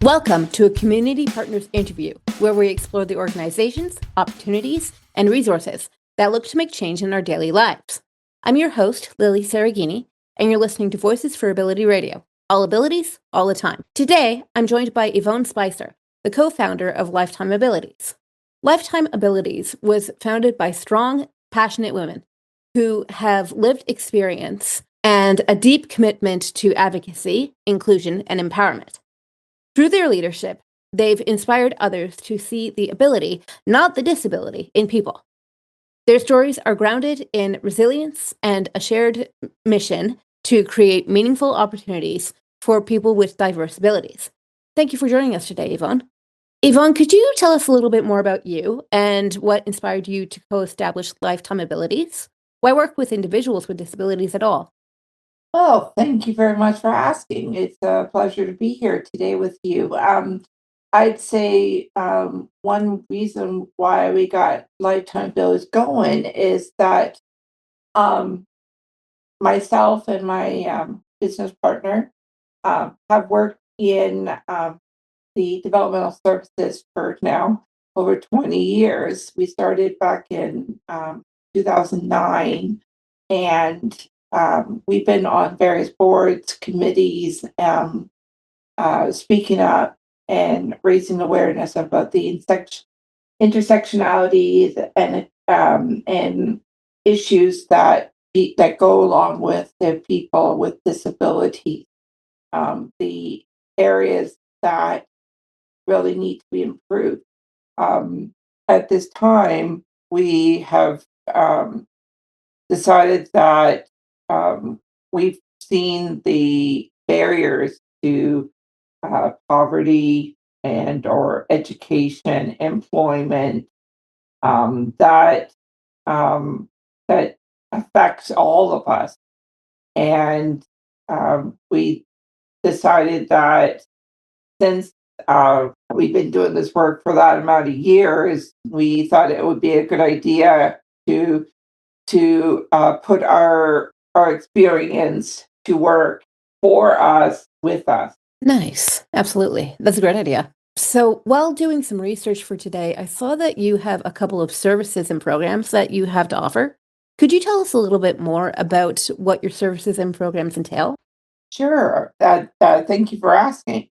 Welcome to a Community Partners interview, where we explore the organizations, opportunities, and resources that look to make change in our daily lives. I'm your host, Lilly Cereghini, and you're listening to Voices for Ability Radio. All abilities, all the time. Today, I'm joined by Yvonne Spicer, the co-founder of Lifetime Abilities. Lifetime Abilities was founded by strong, passionate women who have lived experience and a deep commitment to advocacy, inclusion, and empowerment. Through their leadership, they've inspired others to see the ability, not the disability, in people. Their stories are grounded in resilience and a shared mission to create meaningful opportunities for people with diverse abilities. Thank you for joining us today, Yvonne. Yvonne, could you tell us a little bit more about you and what inspired you to co-establish Lifetime Abilities? Why work with individuals with disabilities at all? Well, thank you very much for asking. It's a pleasure to be here today with you. I'd say one reason why we got Lifetime Bills going is that um, myself and my business partner have worked in the developmental services for now over 20 years. We started back in 2009, and we've been on various boards, committees, speaking up and raising awareness about the intersectionality and issues that go along with the people with disabilities. The areas that really need to be improved. Um, at this time, we have decided that we've seen the barriers to poverty and or education, employment that that affects all of us, and we decided that since we've been doing this work for that amount of years, we thought it would be a good idea to put our experience to work for us with us. Nice. Absolutely. That's a great idea. So, while doing some research for today, I saw that you have a couple of services and programs that you have to offer. Could you tell us a little bit more about what your services and programs entail? Sure. Thank you for asking.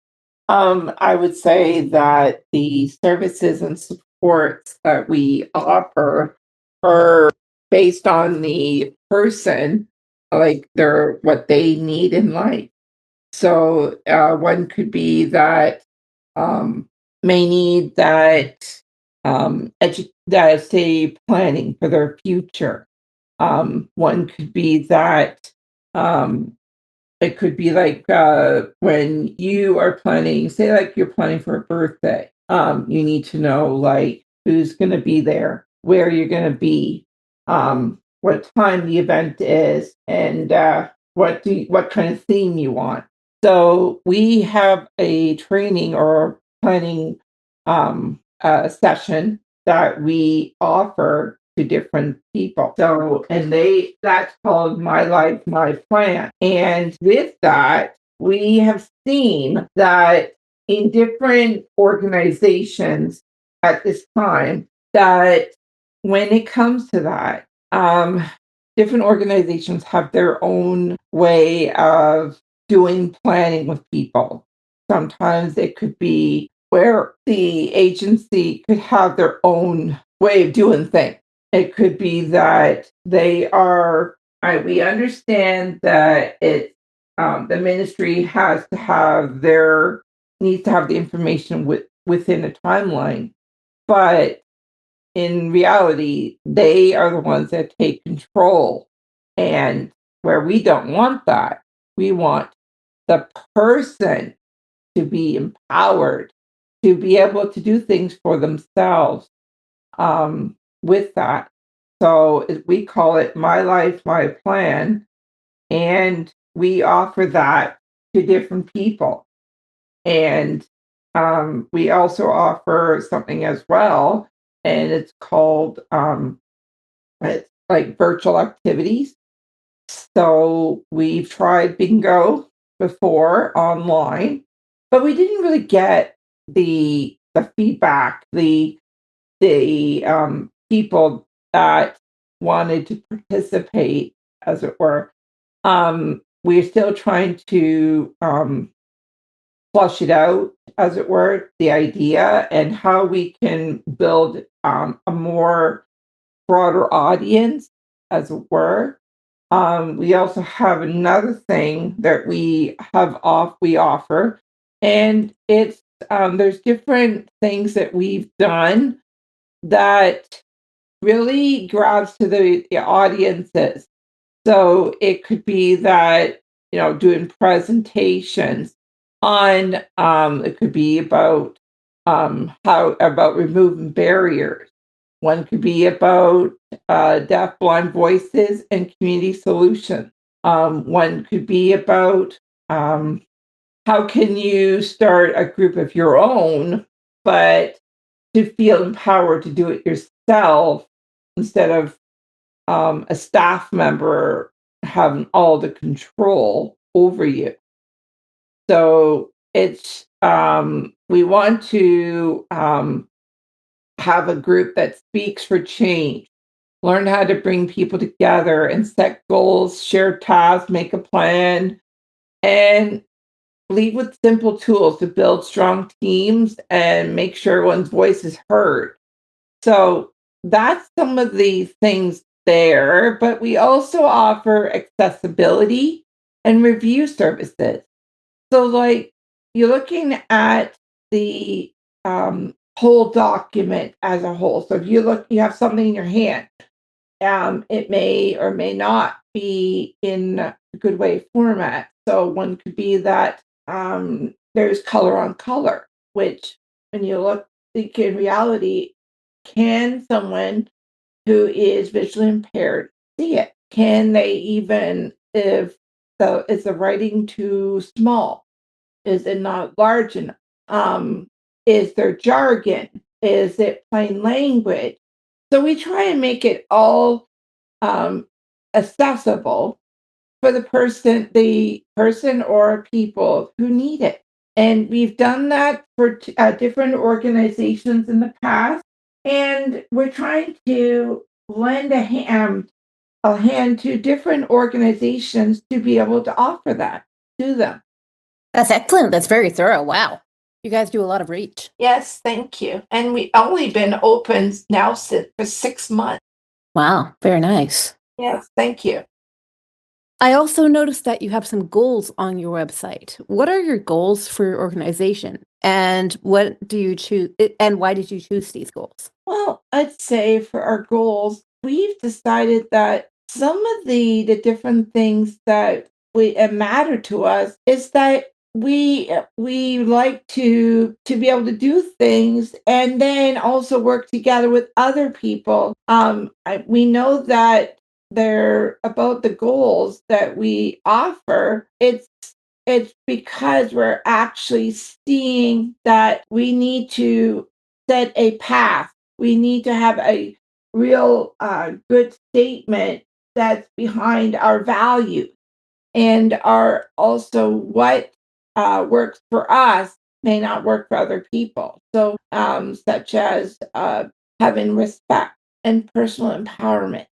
I would say that the services and supports that we offer are based on the person, like their what they need in life. So one could be that um, may need that say planning for their future. One could be that um, it could be like when you are planning, say like you're planning for a birthday. You need to know like who's going to be there, where you're going to be, what time the event is, and what kind of theme you want. So we have a training or planning session that we offer to different people. So, and that's called My Life, My Plan. And with that, we have seen that in different organizations at this time, that when it comes to that, different organizations have their own way of doing planning with people. Sometimes it could be where the agency could have their own way of doing things. It could be that they are, we understand that the ministry has to have needs to have the information within a timeline, but in reality, they are the ones that take control. And where we don't want that, we want the person to be empowered to be able to do things for themselves with that. So we call it My Life, My Plan. And we offer that to different people. And we also offer something as well, and it's like virtual activities. So we've tried bingo before online, but we didn't really get the feedback, the people that wanted to participate, as it were. We're still trying to flush it out, as it were, the idea and how we can build a more broader audience, as it were. We also have another thing that we offer, and it's there's different things that we've done that really grabs to the audiences. So it could be that, doing presentations on, it could be about how about removing barriers. One could be about deaf blind voices and community solutions. One could be about um, how can you start a group of your own, but to feel empowered to do it yourself instead of a staff member having all the control over you. So it's we want to have a group that speaks for change, learn how to bring people together and set goals, share tasks, make a plan, and lead with simple tools to build strong teams and make sure one's voice is heard. So that's some of the things there, but we also offer accessibility and review services. So, like, you're looking at the whole document as a whole. So, if you have something in your hand, it may or may not be in a good way format. So, one could be that there's color on color, which when you think in reality, can someone who is visually impaired see it? Can they even, if is the writing too small? Is it not large enough? Is there jargon? Is it plain language? So we try and make it all um, accessible for the person or people who need it. And we've done that for different organizations in the past, and we're trying to lend a hand to different organizations to be able to offer that to them. That's excellent. That's very thorough. Wow. You guys do a lot of reach. Yes, thank you. And we only been open now for 6 months. Wow. Very nice. Yes, thank you. I also noticed that you have some goals on your website. What are your goals for your organization? And what do you choose? And why did you choose these goals? Well, I'd say for our goals, we've decided that some of the different things that we matter to us is that we like to be able to do things and then also work together with other people. We know that they're about the goals that we offer. It's because we're actually seeing that we need to set a path. We need to have a real good statement that's behind our value and our also what works for us may not work for other people. So, such as having respect and personal empowerment,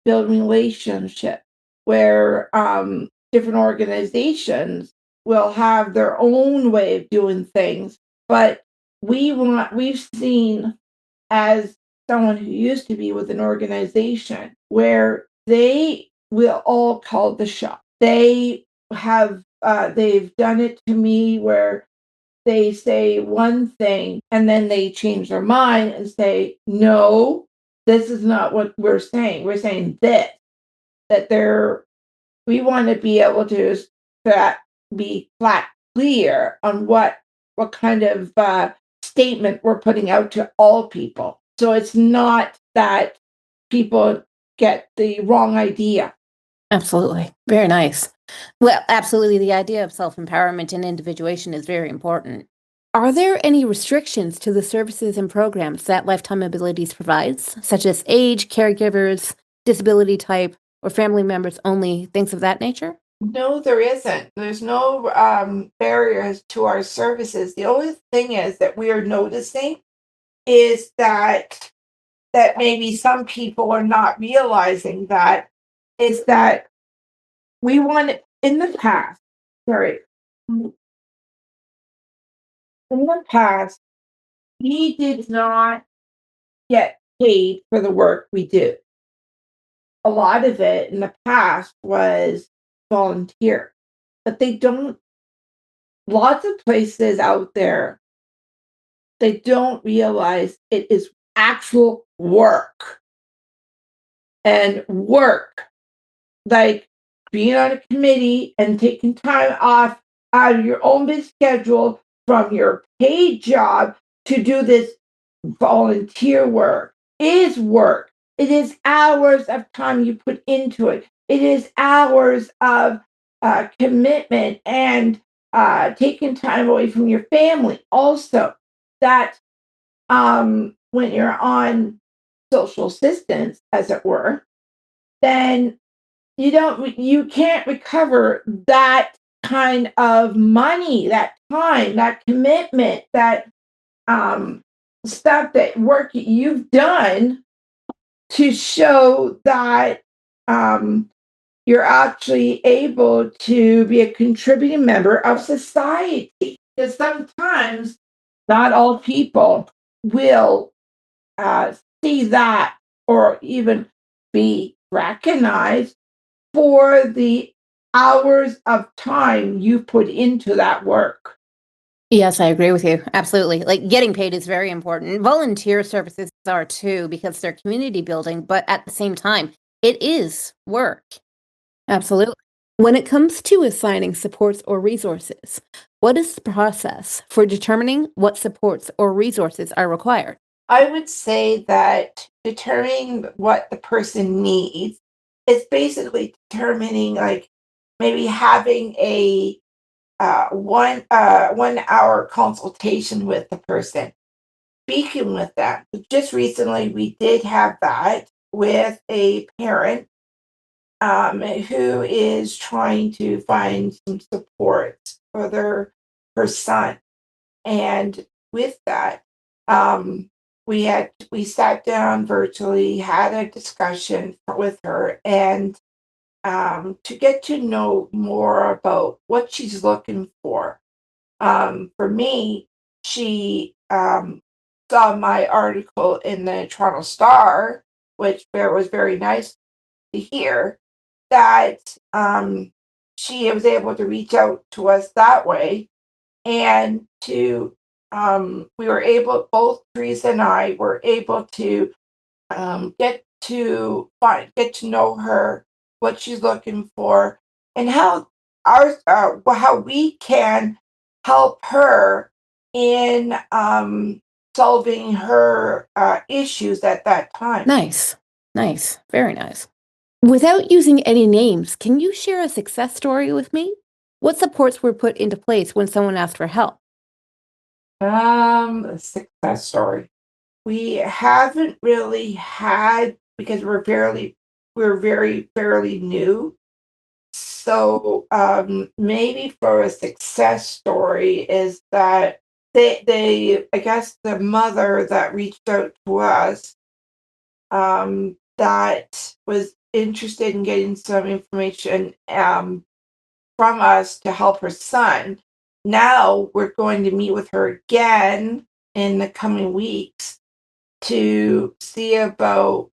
building relationships, where different organizations will have their own way of doing things, but we've seen as someone who used to be with an organization where they will all call the shot. They've done it to me where they say one thing and then they change their mind and say, no, this is not what we're saying. We're saying this, that we want to be able to flat, be flat clear on what kind of statement we're putting out to all people. So it's not that people get the wrong idea. Absolutely. Very nice. Well, absolutely. The idea of self empowerment and individuation is very important. Are there any restrictions to the services and programs that Lifetime Abilities provides, such as age, caregivers, disability type, or family members only, things of that nature? No, there isn't. There's no barriers to our services. The only thing is that we are noticing is that maybe some people are not realizing that is that we want in the past, sorry, in the past, we did not get paid for the work we do. A lot of it in the past was volunteer, but they don't, lots of places out there, they don't realize it is actual work and work, like being on a committee and taking time off out of your own busy schedule from your paid job to do this volunteer work is work. It is hours of time you put into it. It is hours of commitment and taking time away from your family. Also, that when you're on social assistance, as it were, then you can't recover that kind of money, that time, that commitment, that um, stuff, that work you've done to show that um, you're actually able to be a contributing member of society. Because sometimes not all people will uh, see that or even be recognized for the hours of time you put into that work. Yes, I agree with you. Absolutely. Like getting paid is very important. Volunteer services are too because they're community building, but at the same time, it is work. Absolutely. When it comes to assigning supports or resources, what is the process for determining what supports or resources are required? I would say that determining what the person needs is basically determining, like, maybe having a 1 hour consultation with the person, speaking with them. Just recently, we did have that with a parent who is trying to find some support for her son. And with that, um, we sat down virtually, had a discussion with her, and to get to know more about what she's looking for. For me, she saw my article in the Toronto Star, which was very nice to hear that she was able to reach out to us that way, and to we were able, both Teresa and I were able to get to know her, what she's looking for, and how we can help her in solving her issues at that time. Nice. Nice. Very nice. Without using any names, can you share a success story with me? What supports were put into place when someone asked for help? A success story. We haven't really had, because we're very fairly new. So maybe for a success story is that they I guess the mother that reached out to us, that was interested in getting some information from us to help her son. Now we're going to meet with her again in the coming weeks to see about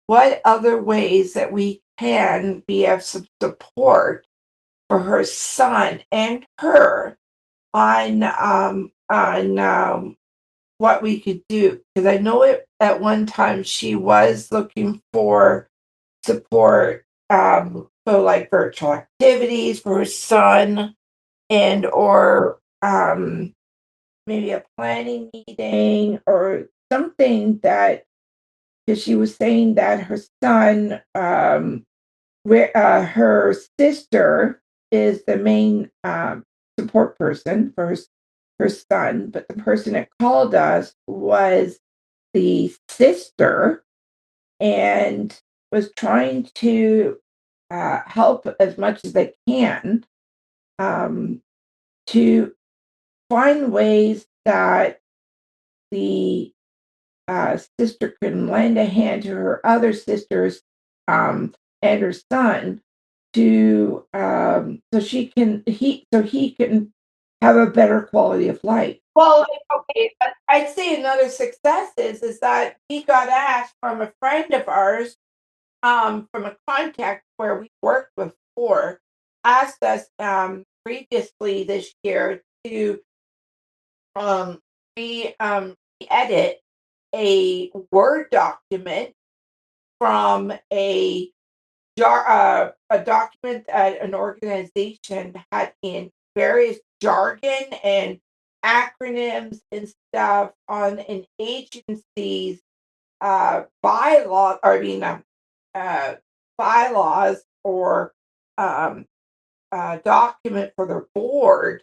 what other ways that we can be of some support for her son and her on what we could do, because I know it at one time she was looking for support, for like virtual activities for her son, and or maybe a planning meeting or something, that because she was saying that her son, where her sister is the main support person for her son, but the person that called us was the sister, and was trying to help as much as they can um, to find ways that the sister can lend a hand to her other sisters and her son to so he can have a better quality of life. Well, okay, I'd say another success is that he got asked from a friend of ours, from a contact where we worked before, asked us previously this year to um edit a Word document from a document that an organization had in various jargon and acronyms and stuff on an agency's bylaw, or I mean, uh, bylaws or um, document for their board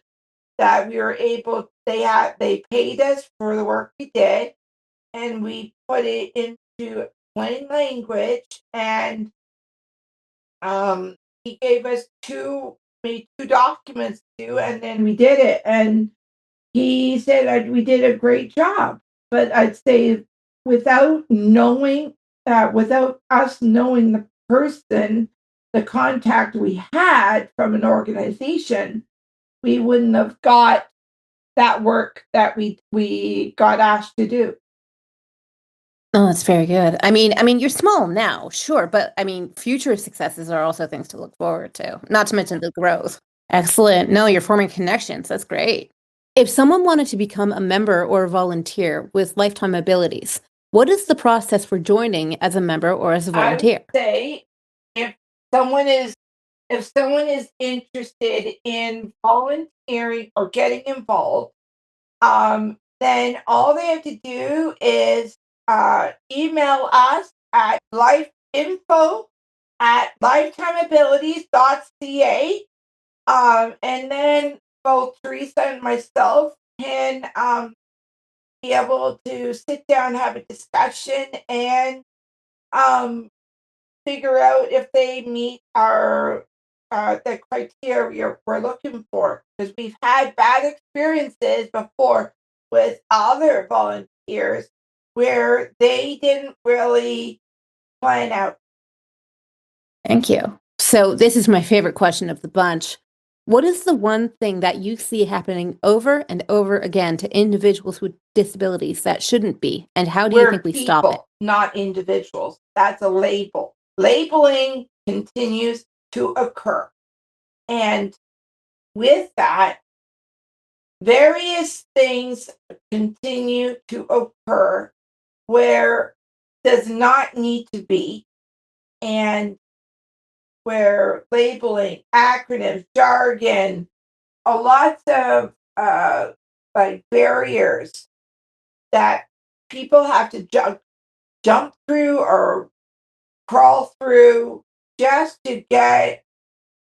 that we were able. They paid us for the work we did, and we put it into plain language, and he gave us maybe 2 documents to do, and then we did it, and he said that we did a great job. But I'd say without us knowing the person, the contact we had from an organization, we wouldn't have got that work that we got asked to do. Oh, that's very good. You're small now, sure, but future successes are also things to look forward to, not to mention the growth. Excellent. No, you're forming connections. That's great. If someone wanted to become a member or a volunteer with lifetime abilities, what is the process for joining as a member or as a I would volunteer? say if someone is if someone is interested in volunteering or getting involved, then all they have to do is email us at lifeinfo at lifetimeabilities.ca. And then both Teresa and myself can be able to sit down, have a discussion, and um, figure out if they meet our the criteria we're looking for, because we've had bad experiences before with other volunteers where they didn't really plan out. Thank you. So, this is my favorite question of the bunch. What is the one thing that you see happening over and over again to individuals with disabilities that shouldn't be? And how do you think We're we stop it? people, not individuals. That's a label. Labeling continues to occur. And with that, various things continue to occur where does not need to be, and where labeling, acronyms, jargon, a lots of like barriers that people have to jump through or crawl through just to get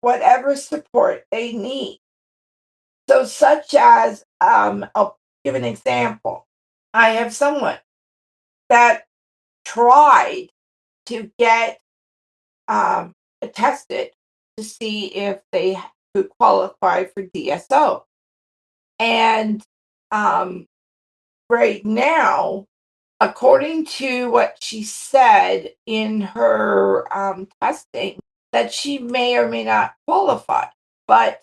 whatever support they need. So, such as, I'll give an example. I have someone that tried to get tested to see if they could qualify for DSO. And um, right now, according to what she said in her testing, that she may or may not qualify. But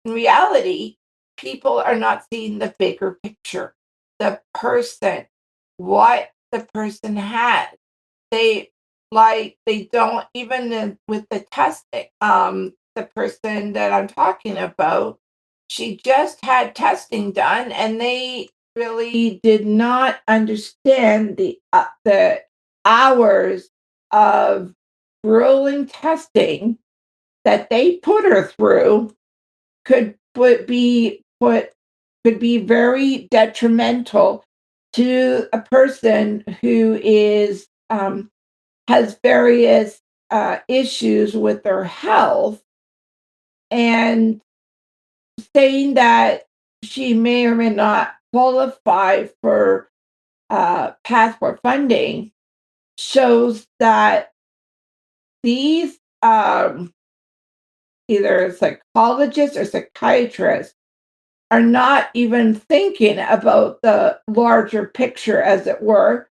in reality, people are not seeing the bigger picture, the person, what the person has. They don't even with the testing. The person that I'm talking about, she just had testing done, and they really did not understand the hours of grueling testing that they put her through could could be very detrimental to a person who is has various issues with their health, and saying that she may or may not qualify for passport funding shows that these either psychologists or psychiatrists are not even thinking about the larger picture, as it were.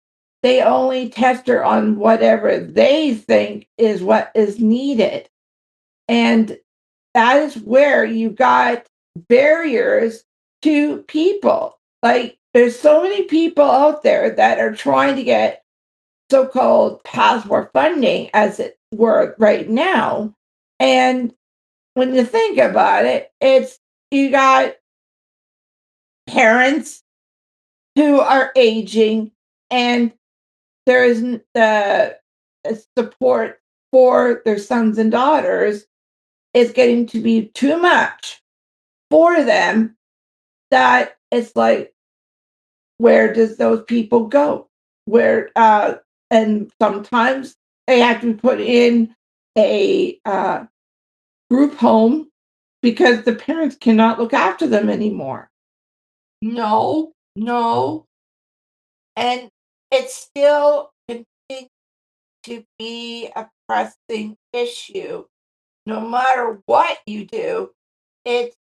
They only test her on whatever they think is what is needed. And that is where you got barriers to people. Like, there's so many people out there that are trying to get so-called passport funding, as it were, right now. And when you think about it, it's you got parents who are aging, and there isn't the support for their sons and daughters is getting to be too much for them, that it's like, where does those people go? Where and sometimes they have to be put in a group home because the parents cannot look after them anymore. No, no. And it still continues to be a pressing issue. No matter what you do, it's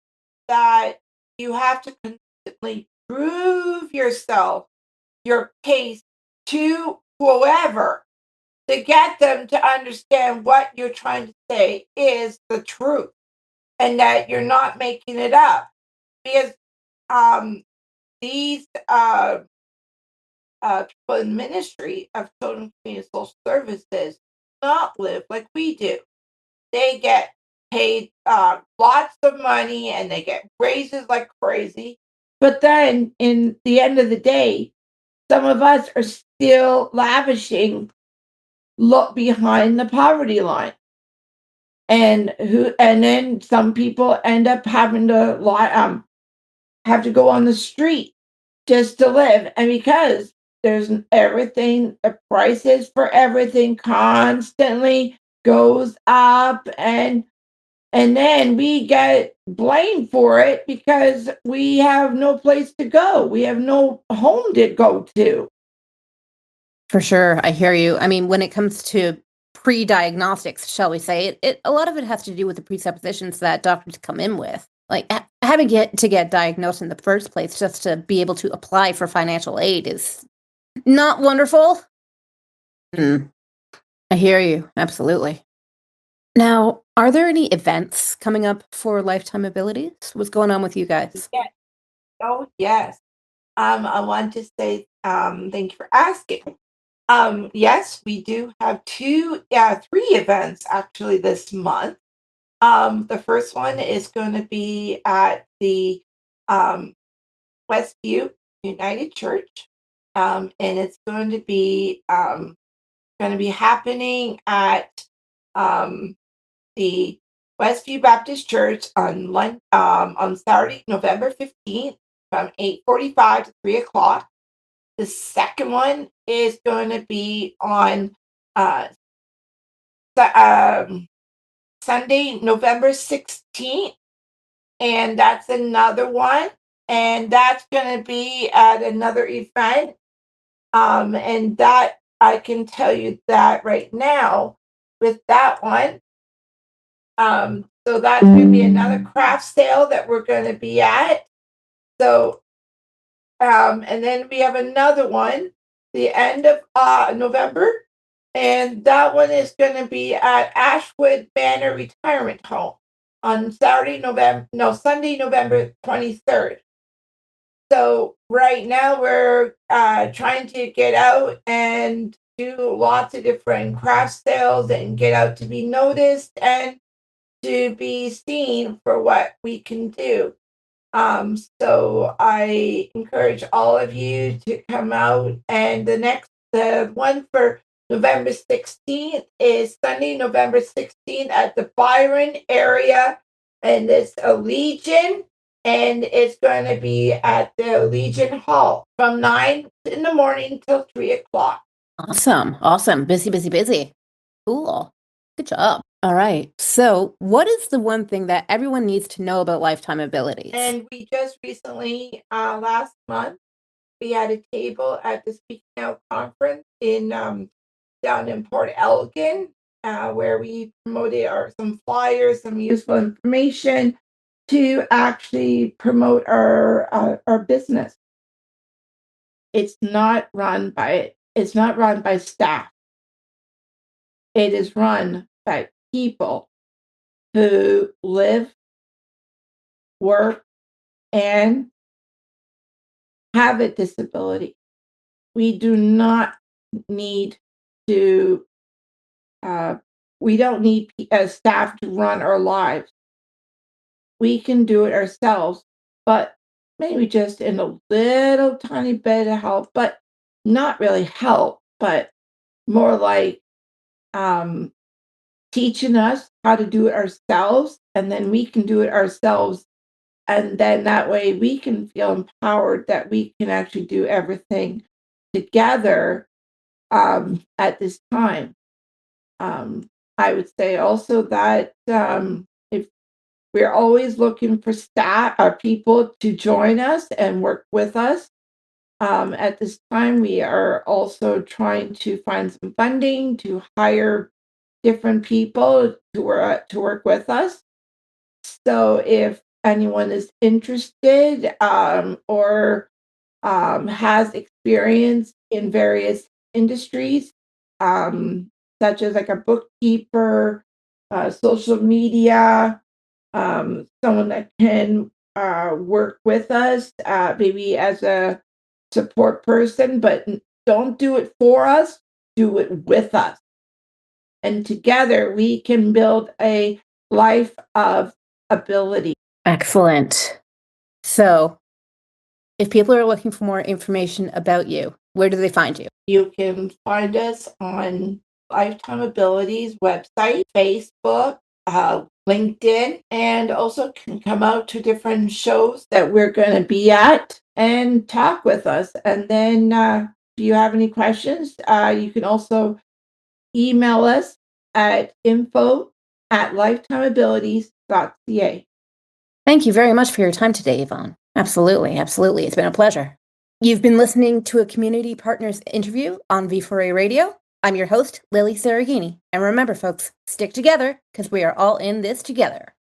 that you have to constantly prove yourself, your case to whoever, to get them to understand what you're trying to say is the truth and that you're not making it up. Because um, these people in ministry of children community social services not live like we do. They get paid lots of money and they get raises like crazy. But then, in the end of the day, some of us are still lavishing, look behind the poverty line. And then some people end up having to have to go on the street just to live. And because there's everything, the prices for everything constantly goes up, and then we get blamed for it because we have no place to go. We have no home to go to. For sure, I hear you. I mean, when it comes to pre-diagnostics, shall we say, it a lot of it has to do with the presuppositions that doctors come in with. Like having get diagnosed in the first place just to be able to apply for financial aid is not wonderful. Mm, I hear you. Absolutely. Now, are there any events coming up for Lifetime Abilities? What's going on with you guys? Yes. Oh, yes. I want to say thank you for asking. Yes, we do have two, yeah, three events actually this month. The first one is going to be at the um, Westview United Church, and it's going to be happening at um, the Westview Baptist Church on Saturday, November 15th, from 8:45 to 3 o'clock. The second one is going to be on uh, um, Sunday, November 16th, and that's another one. And that's going to be at another event. And that I can tell you that right now with that one. So that's going to be another craft sale that we're going to be at. So, and then we have another one, the end of November, and that one is going to be at Ashwood Manor Retirement Home on Sunday, November 23rd. So right now we're trying to get out and do lots of different craft sales and get out to be noticed and to be seen for what we can do. So I encourage all of you to come out. And the one for November 16th is Sunday, November 16th at the Byron area. And it's a Legion. And it's going to be at the Legion Hall from 9 in the morning till 3 o'clock. Awesome. Awesome. Busy, busy, busy. Cool. Good job. All right. So, what is the one thing that everyone needs to know about Lifetime Abilities? And we just recently, last month, we had a table at the Speaking Out conference in down in Port Elgin, where we promoted some flyers, some useful information to actually promote our business. It's not run by staff. It is run by people who live, work, and have a disability. We do not need to, uh, we don't need staff to run our lives. We can do it ourselves, but maybe just in a little tiny bit of help, but not really help, but more like um, teaching us how to do it ourselves, and then we can do it ourselves. And then that way we can feel empowered that we can actually do everything together at this time. I would say also that if we're always looking for staff or people to join us and work with us. At this time, we are also trying to find some funding to hire different people to work with us. So if anyone is interested or has experience in various industries, such as like a bookkeeper, social media, someone that can work with us, maybe as a support person, but don't do it for us, do it with us. And together we can build a life of ability. Excellent. So, if people are looking for more information about you, where do they find you? You can find us on Lifetime Abilities website, Facebook, LinkedIn, and also can come out to different shows that we're going to be at and talk with us. And then, if you have any questions, you can also email us at info@lifetimeabilities.ca. Thank you very much for your time today, Yvonne. Absolutely, absolutely. It's been a pleasure. You've been listening to a Community Partners interview on V4A Radio. I'm your host, Lilly Cereghini. And remember, folks, stick together because we are all in this together.